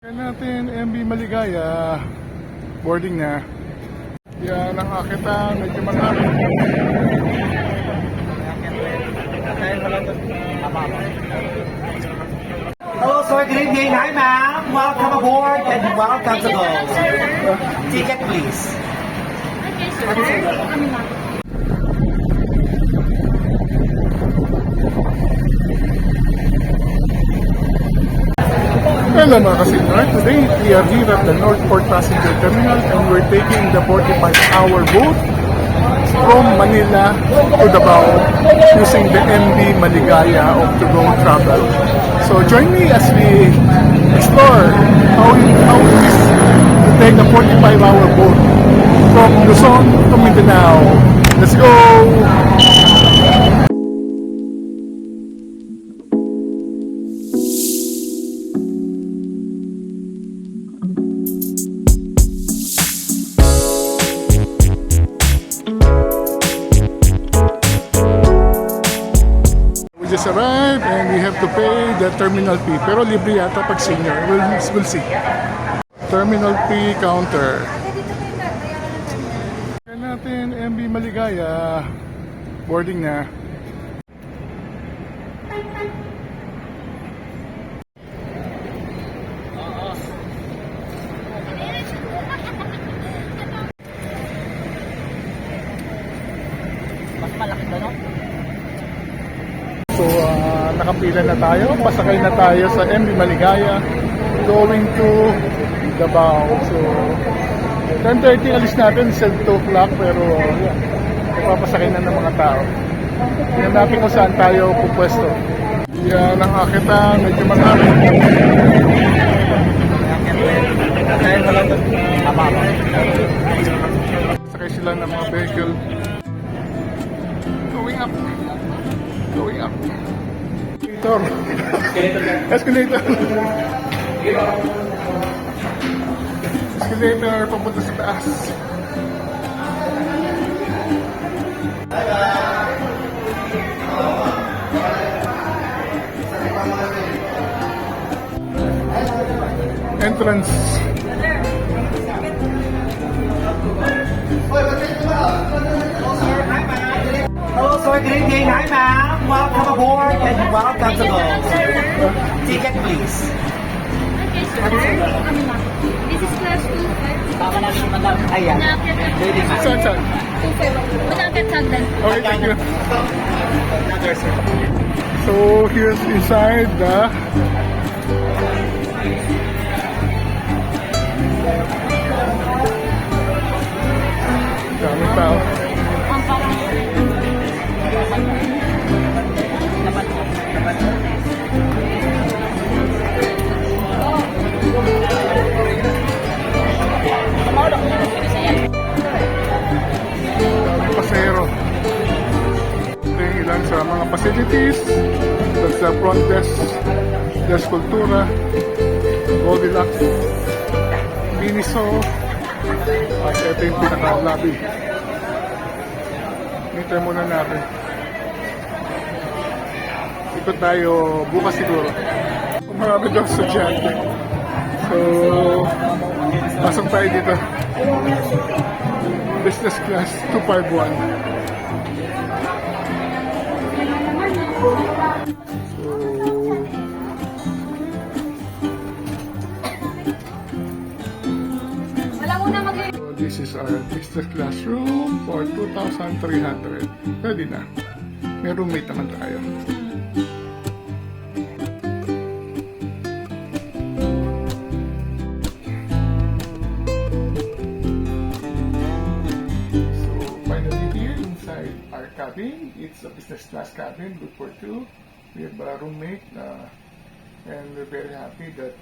Kaya natin MB Maligaya, boarding na. Yan ang akitan, medyo marami. Hello, sir. Good evening. Hi, ma'am. Welcome aboard and welcome to go. Ticket, please. Hello mga kasinor, today we are here at the Northport Passenger Terminal and we're taking the 45-hour boat from Manila to Davao using the MB Maligaya of To Go Travel. So join me as we explore how it is to take a 45-hour boat from Luzon to Mindanao. Let's go! Just arrived and we have to pay the terminal fee. Pero libre yata pag senior. We'll see. Terminal fee counter. Kaya natin MB Maligaya, boarding na. Mas malaki ba, no? So, nakapila na tayo. Pasakay na tayo sa MB Maligaya going to Davao. So, 10:30 alis natin, said 2 o'clock, pero yeah, napapasakay na ng mga tao. Tingnan natin kung saan tayo pupwesto. Yan ang akitan, medyo marami. Sakay sila ng mga vehicle. Going up. Going up. Escalator. Escalator papunta sa taas. Entrance. Hello, sir. Good evening. Hi, ma'am. Welcome aboard and welcome to go. Ticket, please. This is class 2-5. Ayan. Ready, ma'am. Saan? 2-5. Malapit sagdan. Okay, thank you. Yes, sir. So, here's inside the daming tao. Daming pasahero. Ito yung ilan sa mga facilities. That's the front desk. There's Kultura, Goldilocks, Miniso, at ito yung pinaka-lobby. Hintay muna natin. Ikot tayo bukas siguro. Marami daw estudyante. So, pasok tayo dito. Business class 251. So, this is our business classroom for 2,300. Pwede na. May roommate naman tayo. So, finally here inside our cabin, it's a business class cabin, good for two. We have a roommate and we're very happy that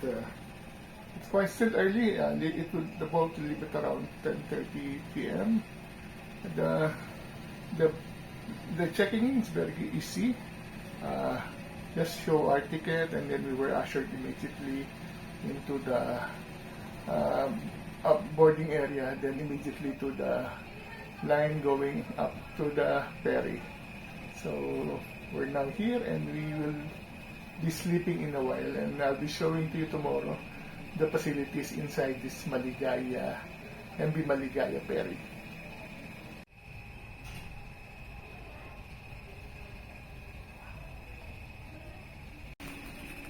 it's quite still early. The boat will leave at around 10:30 p.m. The checking in is very easy. Just show our ticket and then we were ushered immediately into the boarding area, then immediately to the line going up to the ferry. So we're now here and we will be sleeping in a while, and I'll be showing to you tomorrow the facilities inside this Maligaya, MB Maligaya Ferry.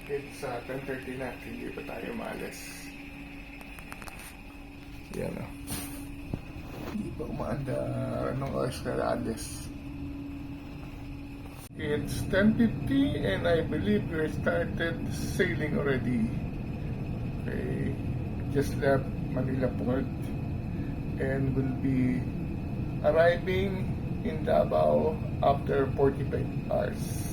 It's 10:30 na, hindi pa tayo maalis. Yan o. Hindi pa umaandar. Anong oras na alis? It's 10:50 and I believe we started sailing already. Okay. Just left Manila Port and will be arriving in Davao after 45 hours.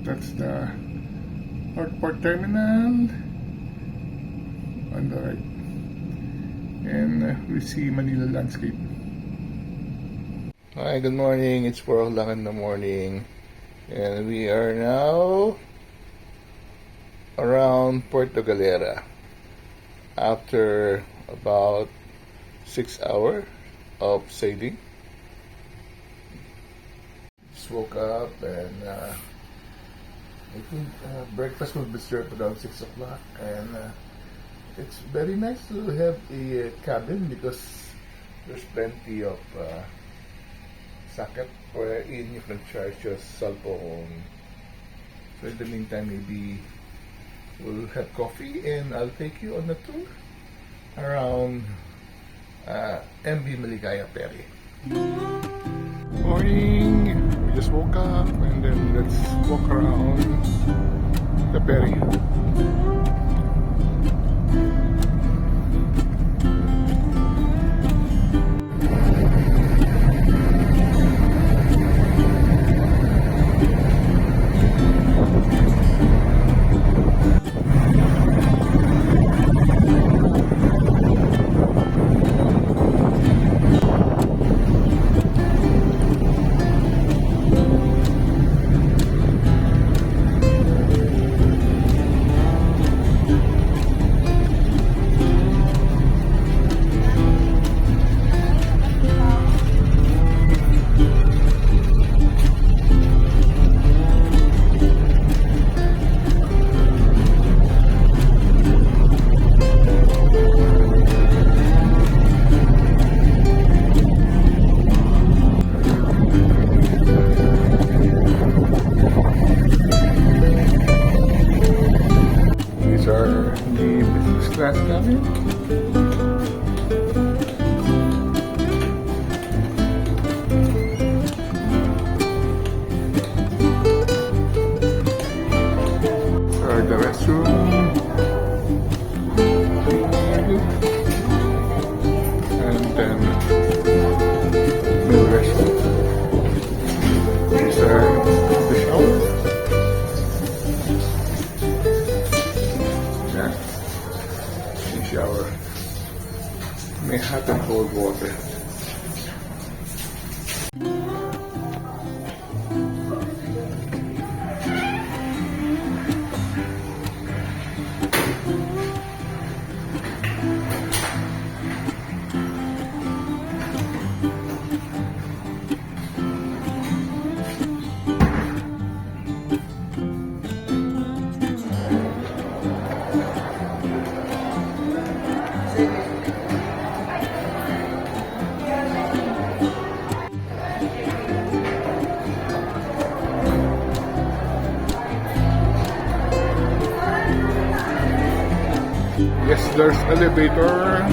That's the North Port Terminal on the right. And we see Manila landscape. Hi, good morning. It's 4 o'clock in the morning. And we are now around Puerto Galera after about 6 hours of sailing. Just woke up and I think breakfast will be served around 6 o'clock, and it's very nice to have a cabin because there's plenty of socket wherein you can charge your cell phone. So in the meantime, maybe we'll have coffee and I'll take you on a tour around MB Maligaya Ferry. Morning! We just woke up and then let's walk around the ferry. These are the business class cabin. These are the restroom. And then the restroom. These are the showers. Shower. May hot and cold water. Yes, there's elevator.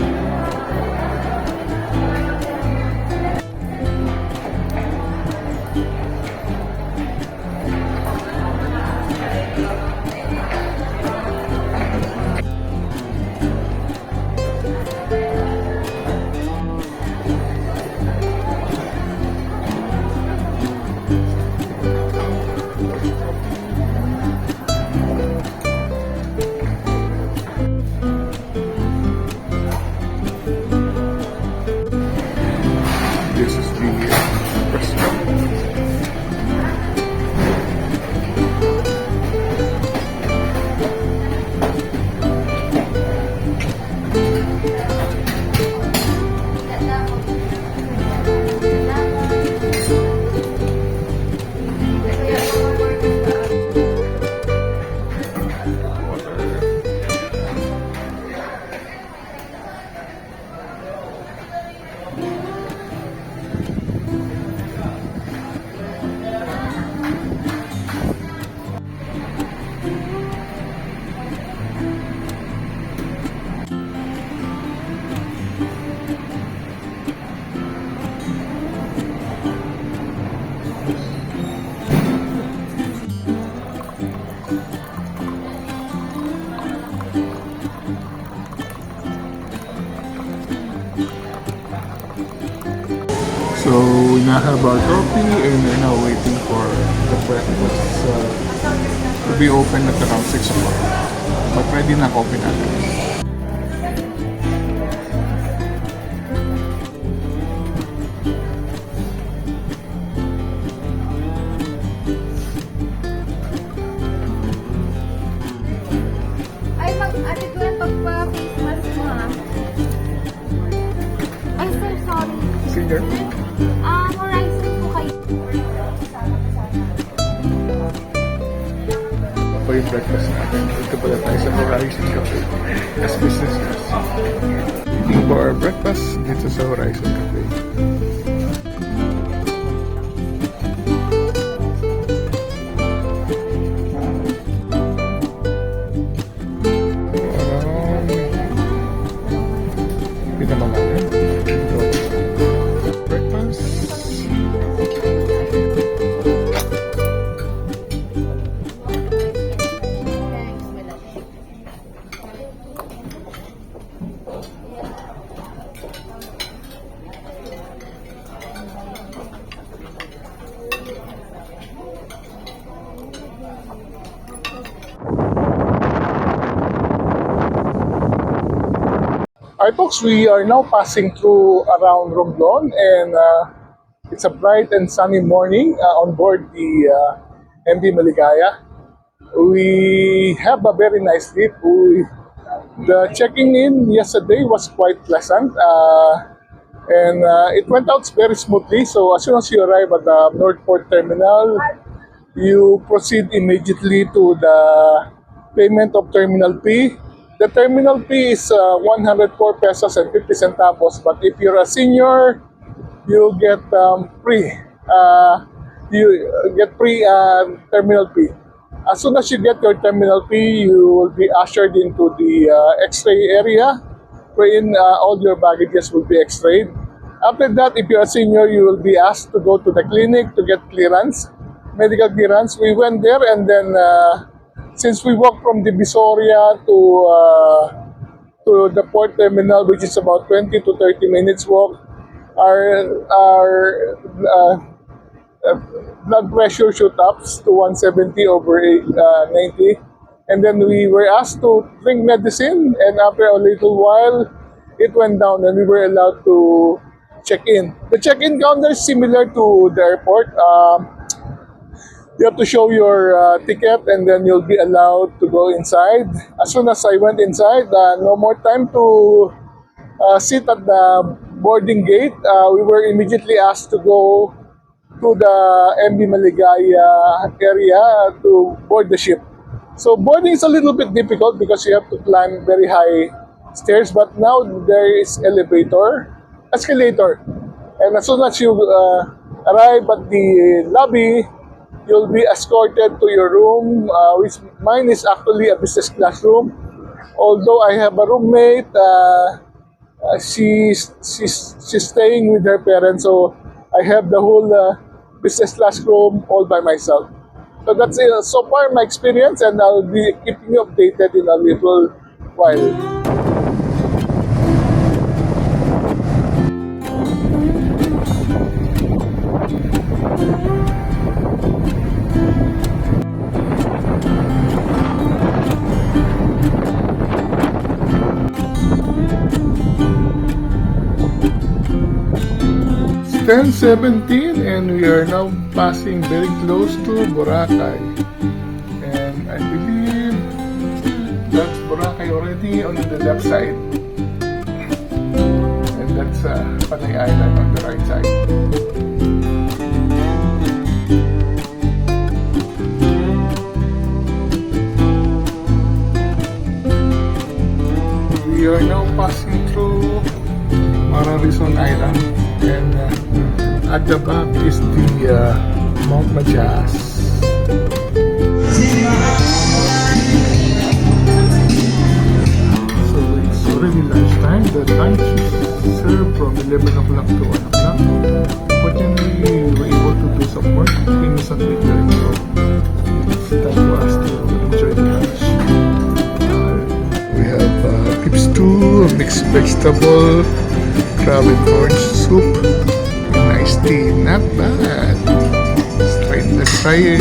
have our coffee and we're now waiting for the breakfast to be open at around 6 o'clock. But ready na coffee natin. Ay, ate ko yan pagpa-face mask mo ha. Ay, sir, sorry. Senior? Horizon po kayo. Ito yung breakfast natin. Ito pala tayo sa Horizon Cafe as business class. Eating for our breakfast dito sa Horizon Cafe. Pinamamalan. Breakfast. Alright folks, we are now passing through around Romblon and it's a bright and sunny morning on board the MV Maligaya. We have a very nice trip. The checking in yesterday was quite pleasant and it went out very smoothly. So as soon as you arrive at the Northport Terminal, you proceed immediately to the payment of Terminal P. The terminal fee is 104 pesos and 50 centavos. But if you're a senior, you get free. Terminal fee. As soon as you get your terminal fee, you will be ushered into the X-ray area, wherein all your baggages will be X-rayed. After that, if you're a senior, you will be asked to go to the clinic to get clearance, medical clearance. We went there, and then since we walked from Divisoria to the port terminal, which is about 20 to 30 minutes walk, our blood pressure shoot up to 170/90, and then we were asked to drink medicine, and after a little while, it went down, and we were allowed to check in. The check-in counter is similar to the airport. You have to show your ticket and then you'll be allowed to go inside. As soon as I went inside, no more time to sit at the boarding gate. We were immediately asked to go to the MV Maligaya area to board the ship. So boarding is a little bit difficult because you have to climb very high stairs, but now there is escalator. And as soon as you arrive at the lobby, you'll be escorted to your room, which mine is actually a business class room. Although I have a roommate, she's staying with her parents, so I have the whole business class room all by myself. So that's so far my experience, and I'll be keeping you updated in a little while. It's 10:17 and we are now passing very close to Boracay. And I believe that's Boracay already on the left side. And that's Panay Island on the right side. We are now passing through Mararison Island, and at the back is the Mount Majas. So it's already lunchtime. The lunch is served from 11 o'clock to 1 o'clock. Fortunately, we were able to do some work innocently during, so it's time for us to enjoy the lunch. We have beef stew, mixed vegetable, crab and orange soup, nice tasty. Not bad. Let's try it.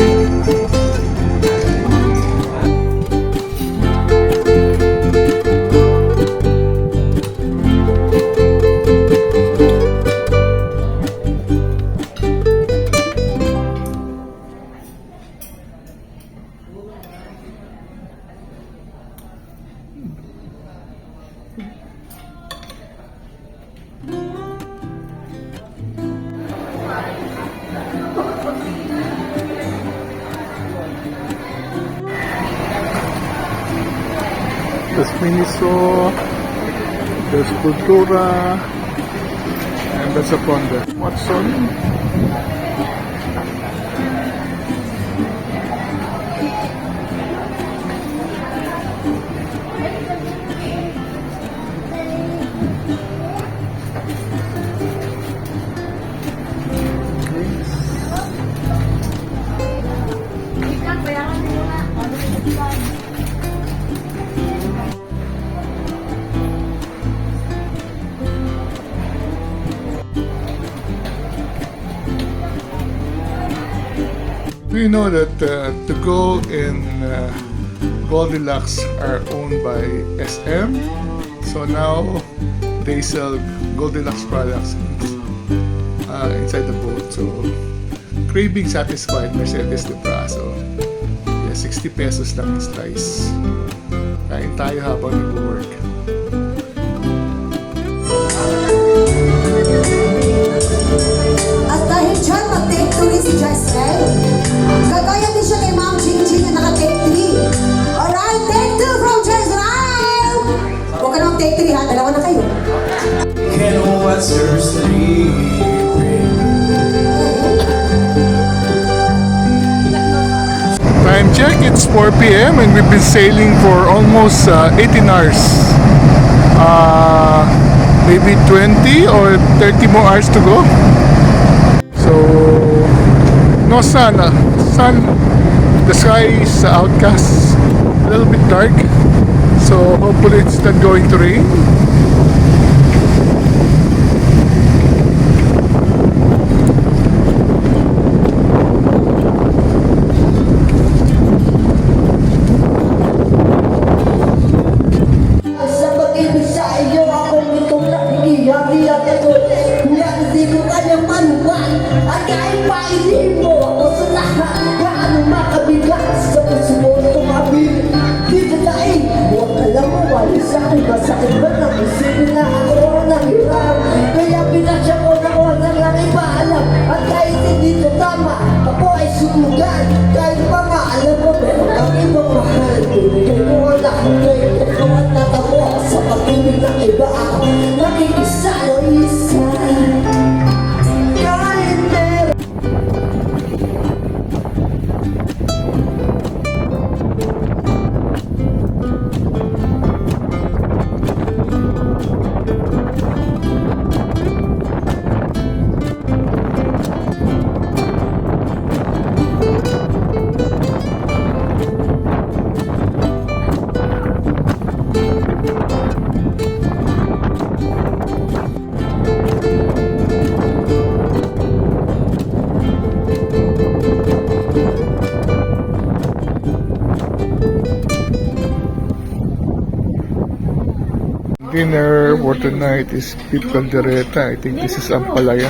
There's Miniso, there's Cultura, and that's upon the Watson. Do you know that To Go and Goldilocks are owned by SM? So now they sell Goldilocks products inside the boat. So craving satisfied, Mercedes de Braso. Yeah, 60 pesos lang yung slice. Kain tayo habang nag-work. At dahil dyan, mag-take 2 rin si Jaisel. Kagaya din siya kay Ma'am Jingjing na naka-take 3. Alright, take 2 from Jaisel! Huwag ka nang take 3 ha, dalawa na kayo. And what's her secret? Time check, it's 4 p.m. and we've been sailing for almost 18 hours. Maybe 20 or 30 more hours to go. So, no sun. The sky is outcast, a little bit dark. So hopefully it's not going to rain. Sa pag-ibig sa iyo, akong itong nakikiyak-iyak ito. Kaya hindi ko kanyang manuman. At kahit painin mo ako sa lahat, gaano makabigat sa puso mo tumabi. Dito tayo, huwag ka lang mawali sa akin. Masakit ba nang isipin na ako nang hirap? Kaya pinasya ko na ko nang lang ipaalam. At kahit hindi ito tama, ako ay sumugan. Kahit pa nga alam ko, meron kang ibang mahal. Binigay mo ang lahat ngayon, ikaw at natamo sa pag-ibig ng iba. Nakikisalo isa. Kahit meron. Dinner for tonight is beef caldereta. I think this is ampalaya.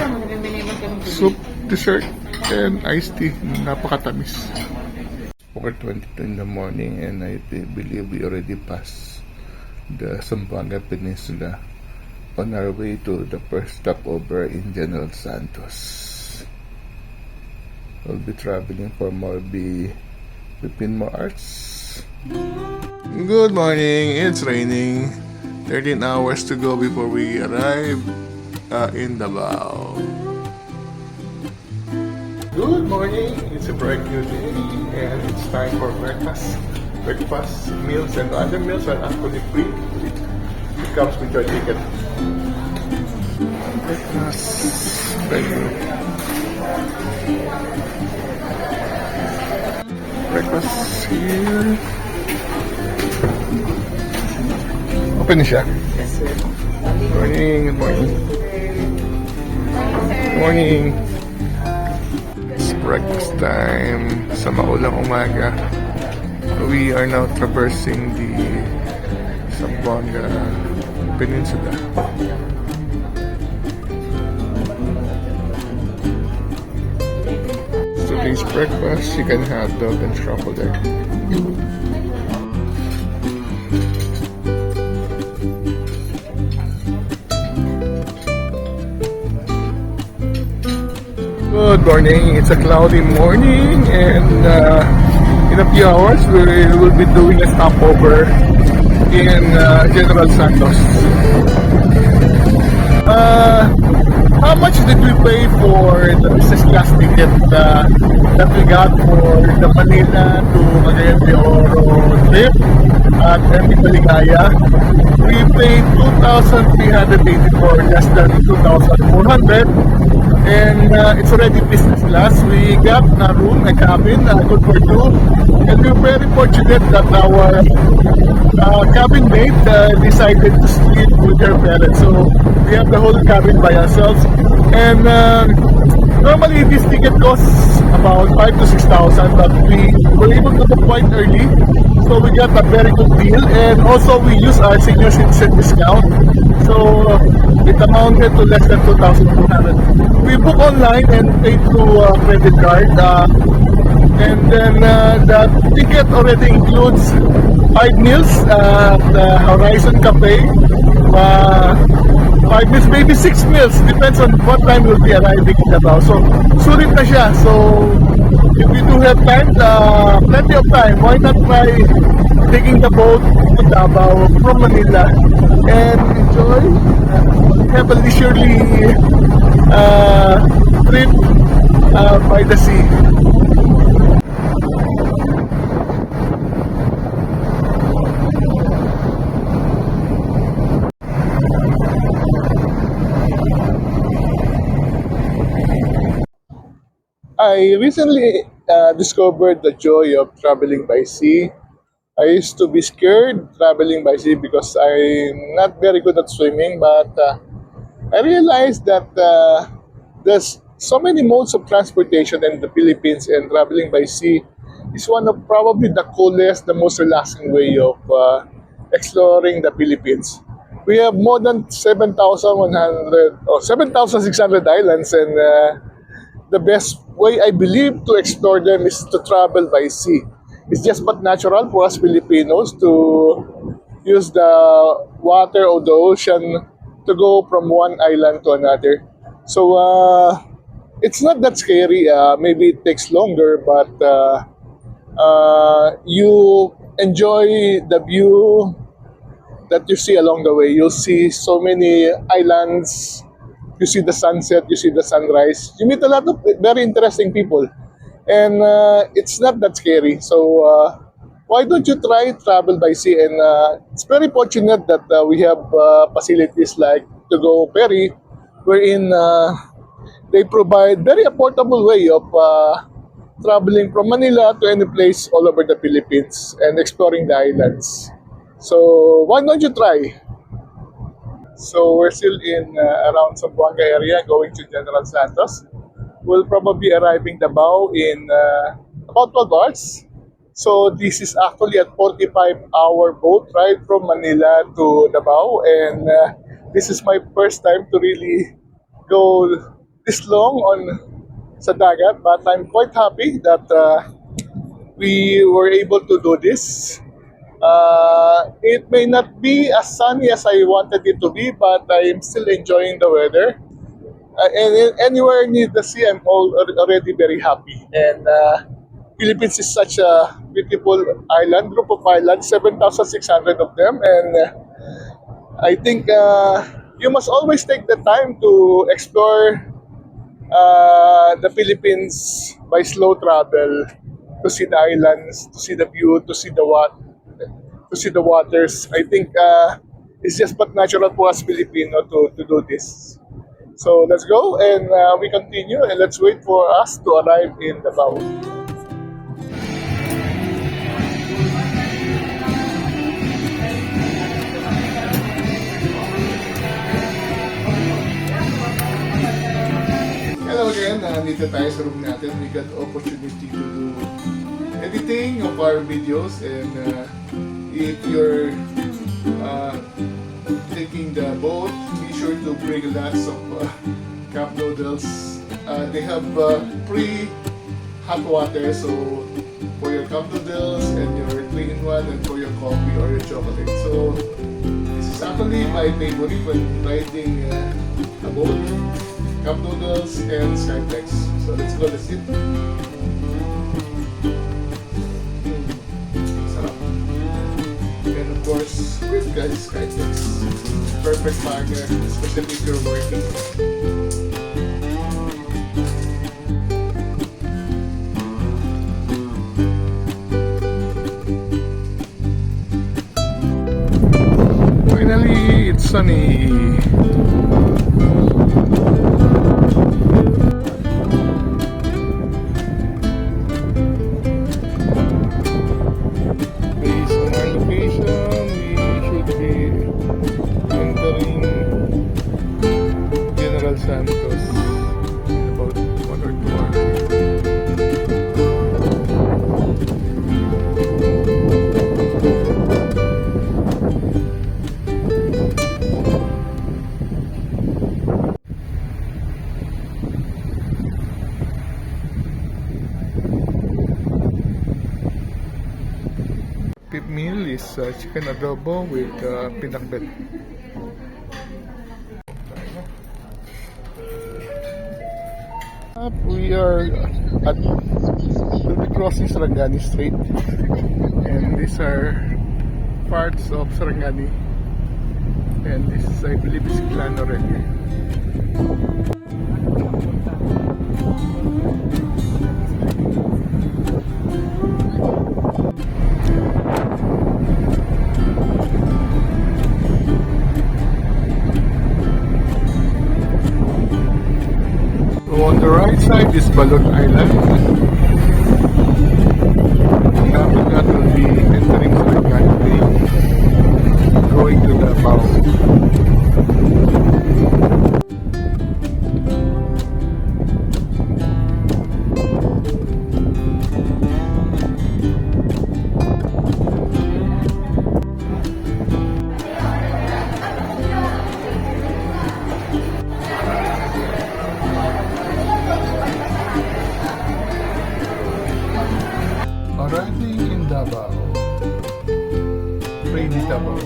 Soup, dessert, and iced tea. Napakatamis. 4:22 in the morning and I believe we already passed the Zamboanga Peninsula on our way to the first stopover in General Santos. We'll be traveling for maybe 15 more hours. Good morning. It's raining. 13 hours to go before we arrive in Davao. Good morning. It's a bright new day and it's time for breakfast. Breakfast meals and other meals are actually free. It comes with your ticket. Breakfast menu. Breakfast here. Open na siya. Yes, sir. Good morning, good morning. Hi, sir. Morning! It's breakfast time sa maulang umaga. We are now traversing the Zamboanga Peninsula. Today's breakfast, chicken hot dog and scrambled egg. Good morning. It's a cloudy morning, and in a few hours we will be doing a stopover in General Santos. How much did we pay for the business class ticket that we got for the Manila to Cagayan de Oro trip at MV Baligaya? We paid 2,384, less than 2,400. And it's already business class. We got a room, a cabin, good for two. And we're very fortunate that our cabin mate decided to sleep with her parents. So we have the whole cabin by ourselves. And normally this ticket costs about 5,000 to 6,000, but we were able to book quite early. So we got a very good deal. And also we use our senior citizen discount. So it amounted to less than 2,200. We book online and pay through credit card. And then the ticket already includes 5 meals at Horizon Cafe. 5 meals, maybe 6 meals. Depends on what time we'll be arriving in Davao. So, sulit na siya. So, if we do have time, plenty of time, why not try taking the boat to Davao from Manila and enjoy, have a leisurely trip by the sea. I recently discovered the joy of traveling by sea. I used to be scared traveling by sea because I'm not very good at swimming, but I realized that there's so many modes of transportation in the Philippines, and traveling by sea is one of probably the coolest, the most relaxing way of exploring the Philippines. We have more than 7,100 or 7,600 islands, and the best way, I believe, to explore them is to travel by sea. It's just but natural for us Filipinos to use the water or the ocean to go from one island to another. So it's not that scary. Maybe it takes longer, but you enjoy the view that you see along the way. You'll see so many islands. You see the sunset, you see the sunrise. You meet a lot of very interesting people. And it's not that scary. So why don't you try travel by sea? And it's very fortunate that we have facilities like To Go Ferry, wherein they provide very affordable way of traveling from Manila to any place all over the Philippines and exploring the islands. So why don't you try? So we're still in around Zamboanga area going to General Santos. We'll probably arriving Davao in about 12 hours. So this is actually a 45-hour boat ride from Manila to Davao, and this is my first time to really go this long on sa dagat, but I'm quite happy that we were able to do this. It may not be as sunny as I wanted it to be, but I'm still enjoying the weather. And anywhere near the sea, I'm already very happy. And Philippines is such a beautiful island, group of islands, 7,600 of them. And I think you must always take the time to explore the Philippines by slow travel, to see the islands, to see the view, to see the waters. I think it's just but natural for us Filipino to do this. So let's go, and we continue, and let's wait for us to arrive in Davao. Ayan, nandito tayo sa room natin. We got opportunity to do editing of our videos, and if you're taking the boat, be sure to bring lots of cup noodles. They have pre-hot water, so for your cup noodles and your 3-in-1 and for your coffee or your chocolate. So this is actually my favorite when riding a boat. Cup noodles and Skyflex. So let's go, let's eat. Sarap. And of course, we've got Skyflex. Perfect partner, especially if you're working. Finally, it's sunny. Based on our location, we should be entering General Santos in about 1 or 2 hours. Tip meal is chicken adobo with pinakbet. We are at the crossing Sarangani Strait, and these are parts of Sarangani, and this is, I believe, is Clan already. So on the right side is Balot Island. After that will be entering Sarangani Bay, going to the bow. Arriving in Davao, rainy Davao.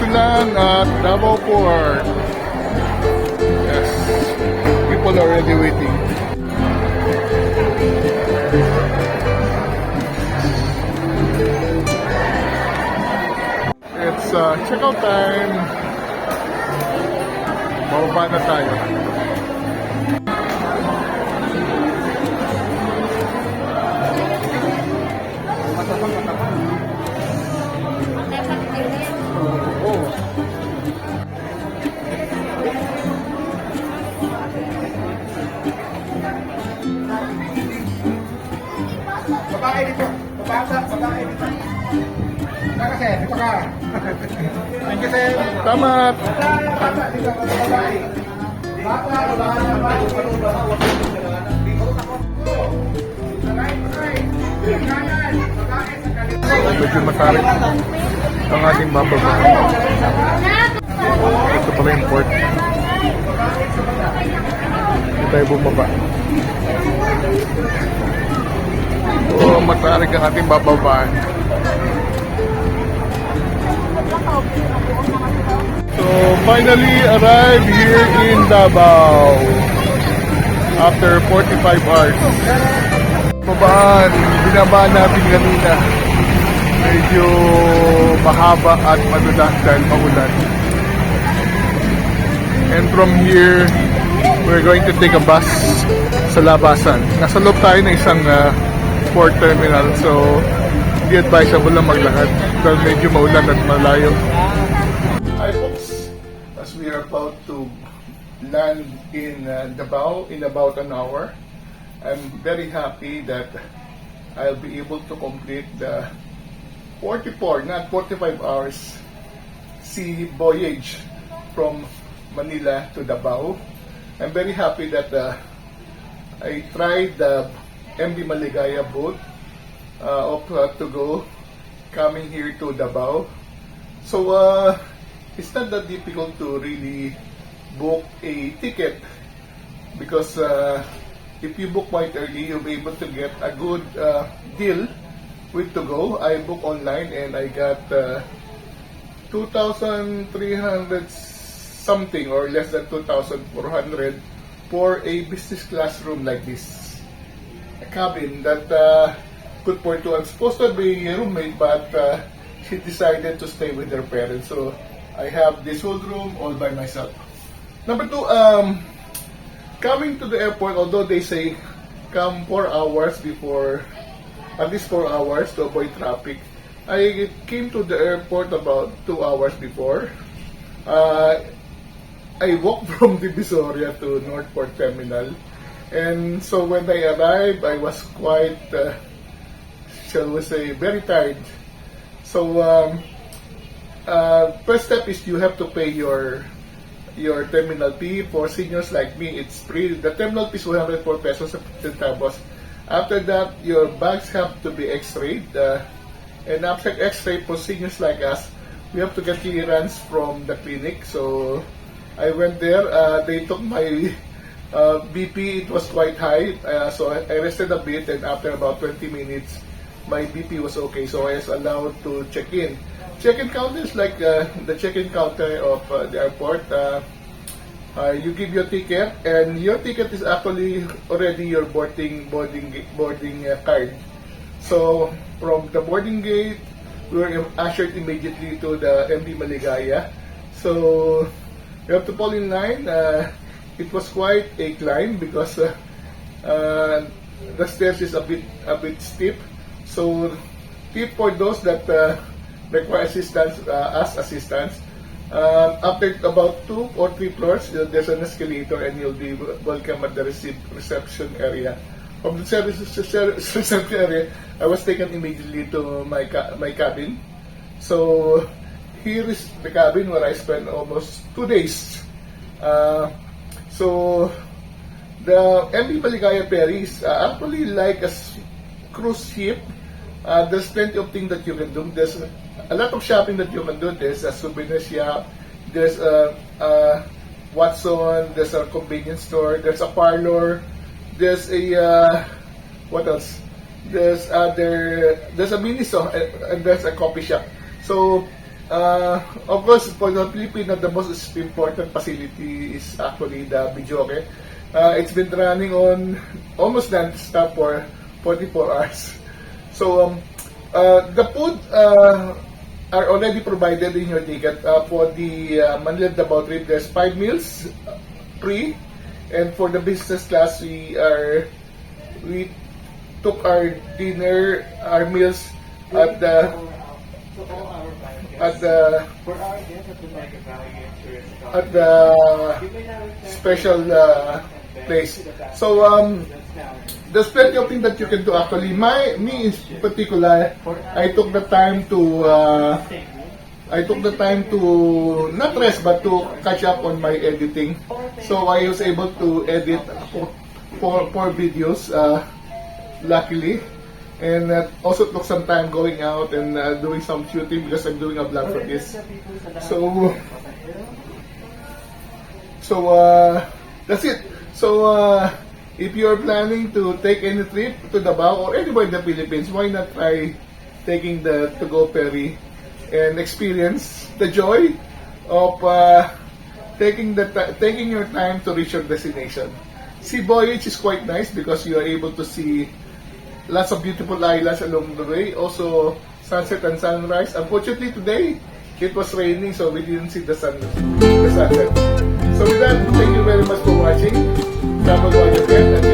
Land at Davao Port. Yes, people are already waiting. It's checkout time. Bababa na tayo. Babae dito. Babae dito. Kasi, dito ka. Thank you, sir. Tama. Bata dito, babae. Bata. Medyo matarik ang ating bababa. Ito pala yung port. Hindi tayo bumaba. Oh, matarik ang ating bababaan. So, finally arrived here in Davao after 45 hours. Babaan, binabaan natin kanina. Medyo mahaba at madulas dahil maulan. And from here, we're going to take a bus sa Labasan. Nasa loob tayo ng isang Port Terminal. So, hindi advisable lang maglakad dahil medyo maulan at malayo. Hi folks, as we are about to land in Davao in about an hour, I'm very happy that I'll be able to complete the 44, not 45 hours sea voyage from Manila to Davao. I'm very happy that I tried the MV Maligaya boat to go coming here to Davao. So it's not that difficult to really book a ticket because if you book quite early, you'll be able to get a good deal with to go. I booked online and I got 2,300 something or less than 2,400 for a business class room like this. A cabin that could for two. I'm supposed to be a roommate, but she decided to stay with her parents. So I have this whole room all by myself. Number two, coming to the airport, although they say come 4 hours before, at least 4 hours to avoid traffic, I came to the airport about 2 hours before. I walked from Divisoria to Northport Terminal, and so when I arrived, I was quite, shall we say, very tired. So first step is you have to pay your terminal fee. For seniors like me, it's free. The terminal fee is 104 pesos centavos. After that, your bags have to be x-rayed, and after x-ray for seniors like us, we have to get clearance from the clinic. So I went there, they took my BP, it was quite high, so I rested a bit, and after about 20 minutes, my BP was okay, so I was allowed to check in. Check-in counter is like the check-in counter of the airport. You give your ticket, and your ticket is actually already your boarding card. So from the boarding gate, we were ushered immediately to the MV Maligaya. So you have to fall in line. It was quite a climb because the stairs is a bit steep. So tip for those that require assistance, ask assistance. After about 2 or 3 floors, there's an escalator, and you'll be welcome at the reception area. From the reception area, I was taken immediately to my cabin. So here is the cabin where I spent almost 2 days. So the MV Maligaya ferry is actually like a cruise ship. There's plenty of things that you can do. There's a lot of shopping that you can do. There's a souvenir shop. There's a Watson. There's a convenience store. There's a parlor. There's a what else? There's a mini store, and there's a coffee shop. So of course, for the Filipino, the most important facility is actually the Bijoke. It's been running on almost non-stop for 44 hours. So the food are already provided in your ticket. For the Manila Davao trip, there's 5 meals free, and for the business class, we took our dinner, our meals at the special place. So there's plenty of things that you can do actually. Me in particular, I took the time to not rest but to catch up on my editing. So I was able to edit 4 videos, luckily. And also took some time going out and doing some shooting because I'm doing a vlog for this. So that's it. So if you're planning to take any trip to Davao or anywhere in the Philippines, why not try taking the to-go ferry and experience the joy of taking your time to reach your destination. Sea voyage is quite nice because you are able to see lots of beautiful islands along the way. Also, sunset and sunrise. Unfortunately, today, it was raining, so we didn't see the sunset. So with that, thank you very much for watching. Travel while you can.